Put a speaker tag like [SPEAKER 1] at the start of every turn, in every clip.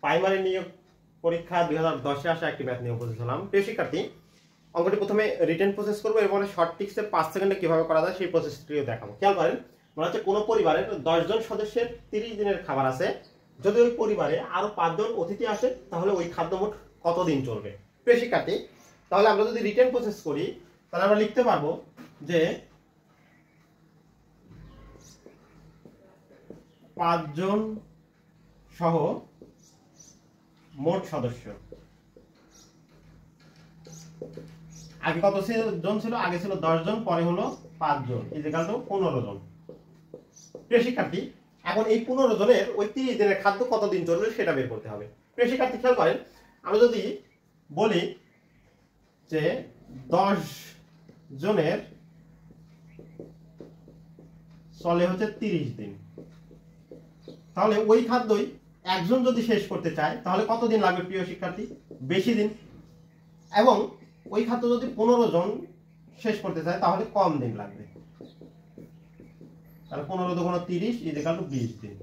[SPEAKER 1] Primary নিয়োগ পরীক্ষা 2010-এ আসা একটি ম্যাথ নিয়ে উপস্থিত হলাম। প্রিয় শিক্ষার্থী, অঙ্কটি প্রথমে রিটেন প্রসেস করবো, এরপরে শর্ট টিক্সে 5 সেকেন্ডে কিভাবে করা যায় সেই প্রসেসটিও দেখাবো। খেয়াল করেন, মনে হচ্ছে কোনো পরিবারের 10 জন সদস্যের 30 দিনের খাবার আছে। যদি ওই পরিবারে আরো 5 জন অতিথি আসে তাহলে ওই খাদ্য মোট কতদিন চলবে? প্রিয় শিক্ষার্থী, তাহলে আমরা যদি রিটেন প্রসেস করি তাহলে আমরা লিখতে পারবো যে 5 জন সহ মোট সদস্য। আগে কত জন ছিল? আগে ছিল 10 জন, পরে হলো 5 জন, ইকুয়াল টু 15 জন। প্রিয় শিক্ষার্থী, এখন এই 15 জনের ওই 30 দিনের খাদ্য কতদিন চলবে সেটা বের করতে হবে। প্রিয় শিক্ষার্থী, খেয়াল করেন, আমরা যদি বলি যে 10 জনের চলে হচ্ছে 30 দিন, তাহলে ওই খাদ্যই একজন যদি শেষ করতে চায় তাহলে কতদিন লাগবে? প্রিয় শিক্ষার্থী, বেশি দিন। এবং ওই খাদ্য যদি 15 জন শেষ করতে চায় তাহলে কম দিন লাগবে। তাহলে 15 × 30 ইকুয়াল টু 20 দিন।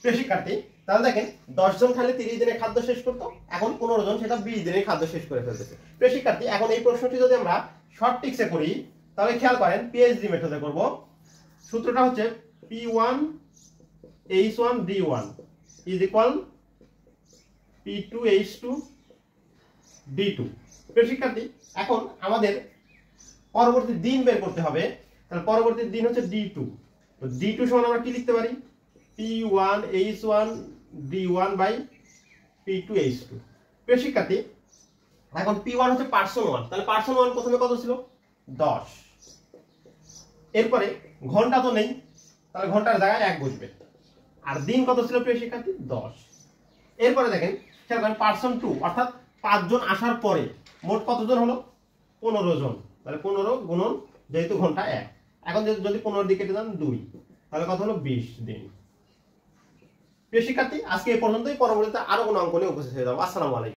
[SPEAKER 1] প্রিয় শিক্ষার্থী, তাহলে দেখেন 10 জন খালি 30 দিনে খাদ্য শেষ করতো, এখন 15 জন সেটা 20 দিনে খাদ্য শেষ করে ফেলতেছে। প্রিয় শিক্ষার্থী, এখন এই প্রশ্নটি যদি আমরা শর্ট টিক্সে করি তাহলে খেয়াল করেন পিএইচডি মেথডে করব। সূত্রটা হচ্ছে P1 H1 D1 is equal P2 H2 D2। প্রিয় শিক্ষার্থী, এখন আমাদের পরবর্তী দিন বের করতে হবে। তাহলে পরবর্তী দিন হচ্ছে D2। তো D2 সমান আমরা কি লিখতে পারি? P1 H1 D1 by P2 H2। প্রিয় শিক্ষার্থী, এখন P1 হচ্ছে পার্সন 1, তাহলে পার্সন 1 প্রথমে কত ছিল? 10। এরপরে ঘন্টা তো নেই, তাহলে ঘন্টার জায়গায় 1 বসবে। আর দিন কত ছিল প্রিয় শিক্ষার্থী? 10। এরপরে দেখেন, খেয়াল করেন পার্সন 2 অর্থাৎ 5 জন আসার পরে মোট কতজন হলো? 15 জন। তাহলে 15 গুণন, যেহেতু ঘন্টা 1, এখন যদি 15 দিয়ে কেটে দেন 2, তাহলে কত হলো? 20 দিন। প্রিয় শিক্ষার্থী, আজকে এই পর্যন্তই। পরবর্তীতে আরো কোনো অঙ্ক নিয়ে উপস্থিত হয়ে যাবো। আসসালামু আলাইকুম।